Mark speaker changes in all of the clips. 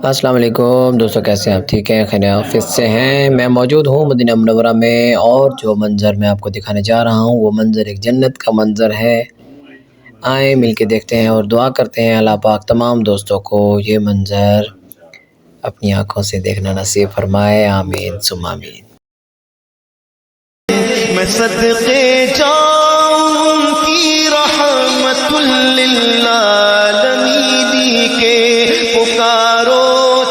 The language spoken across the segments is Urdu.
Speaker 1: السلام علیکم دوستوں، کیسے ہیں آپ؟ ٹھیک ہیں، خیر آفس سے ہیں۔ میں موجود ہوں مدینہ منورہ میں، اور جو منظر میں آپ کو دکھانے جا رہا ہوں وہ منظر ایک جنت کا منظر ہے۔ آئیں مل کے دیکھتے ہیں اور دعا کرتے ہیں اللہ پاک تمام دوستوں کو یہ منظر اپنی آنکھوں سے دیکھنا نصیب فرمائے، آمین ثم آمین۔
Speaker 2: میں صدقے جاؤں کی رحمت للعالمین کے، پکارو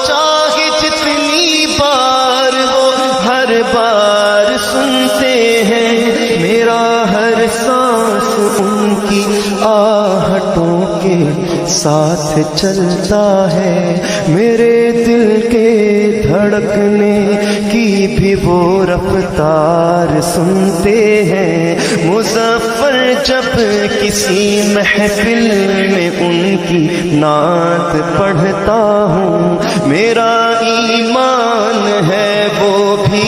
Speaker 2: چاہے جتنی بار وہ ہر بار سنتے ہیں، میرا ہر سانس ان کی آہٹوں کے ساتھ چلتا ہے، میرے دل کے دھڑکنے کی بھی وہ رفتار سنتے ہیں۔ مظفر جب کسی محفل میں ان کی نعت پڑھتا ہوں، میرا ایمان ہے وہ بھی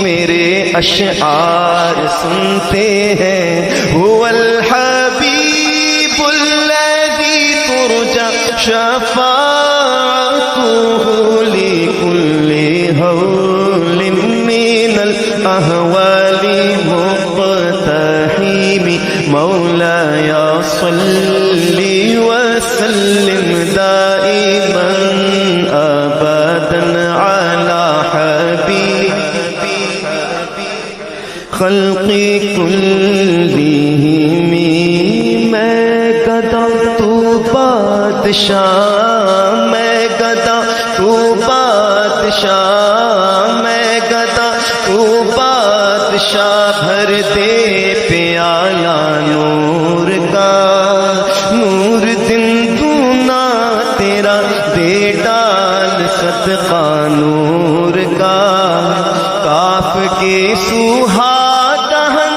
Speaker 2: میرے اشعار سنتے ہیں۔ هو الحبیب الذی ترجى شفاعته لكل هول من الأهوال مقتحم، مولاي صل وسلم دائما أبدا على حبيبي خلقی کلہم۔ میں گدا تو بادشاہ، میں گدا تو بادشاہ، میں گدا تو بادشاہ، بھر دے پیالہ نور کا، نور دن دونا تیرا دے ڈال صدقہ نور کا۔ کاف کے سوہا دہن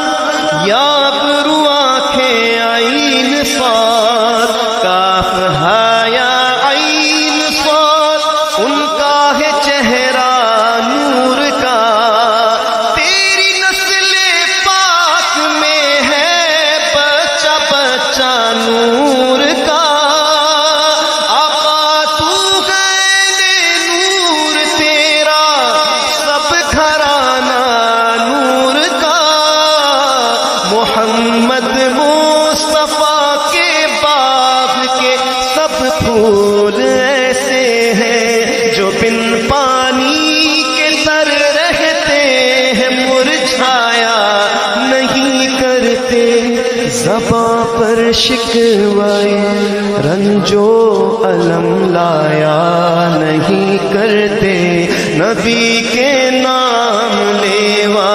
Speaker 2: یاب رو آنکھیں عین صاد، کاف حیا عین صاد، ان کا ہے چہرہ نور کا۔ تیری نسل پاک میں ہے بچہ بچہ نور کا، آقا تو ہے نور تیرا سب گھرانہ نور کا۔ محمد مصطفیٰ کے باغ کے سب پھول ایسے ہیں جو بن پانی کے تر رہتے ہیں، مرجھایا نہیں کرتے، زباں پر شکوائے رنج و الم لایا نہیں کرتے، نبی کے نام لیوا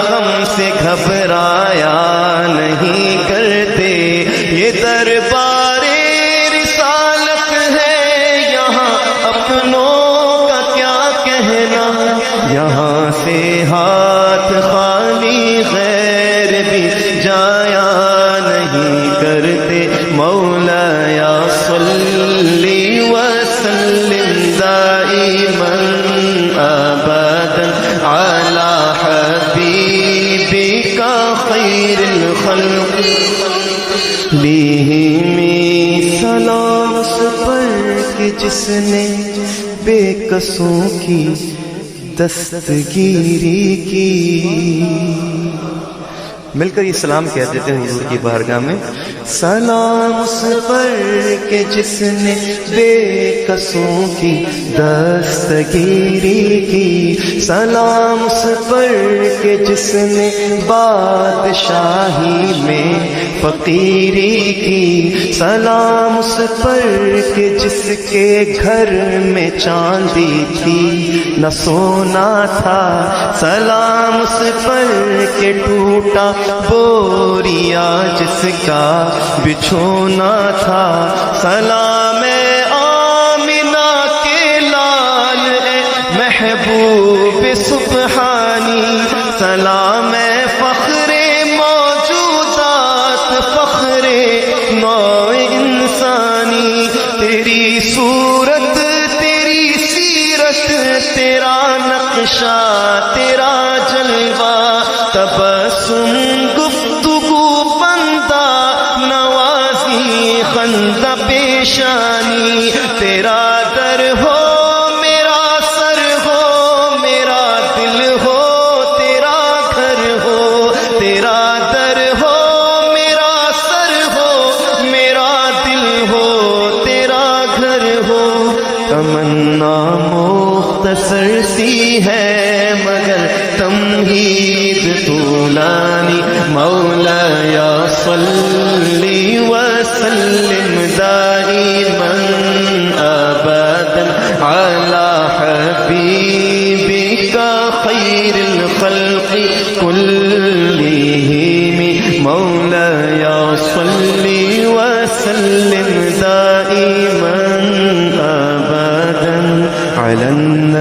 Speaker 2: غم سے گھبرایا نہیں کرتے۔ یہ دربار رسالت ہے، یہاں اپنوں کا کیا کہنا، یہاں سے ہاتھ خالی غیر بھی جایا نہیں کرتے۔ مولایا صلی وسلم دائما ابدا علی حبیبک خیر الخلق لیہم۔ سلام اس پر کہ جس نے بے کسوں کی دستگیری کی۔ مل کر یہ سلام کہہ دیتے ہیں حضور کی بارگاہ میں۔ سلام اس پر کہ جس نے بے کسوں کی دستگیری کی، سلام اس پر کہ جس نے بادشاہی میں فقیری کی، سلام اس پر کہ جس کے گھر میں چاندی تھی نہ سونا تھا، سلام اس پر کہ ٹوٹا بوریا جس کا بچھونا تھا، سلام آمنہ کے لال اے محبوب سبحانی، سلام فخر موجودات، فخر نوع انسانی، تیری صورت تیری سیرت تیرا نقشہ تیرا جلوہ، تبسم گفتگو بندہ نوازی خندہ پیشانی، تیرا در ہو صل وسلم دائما أبدا على حبيبك خير الخلق كلهم مولاي صل وسلم دائما أبدا على النبي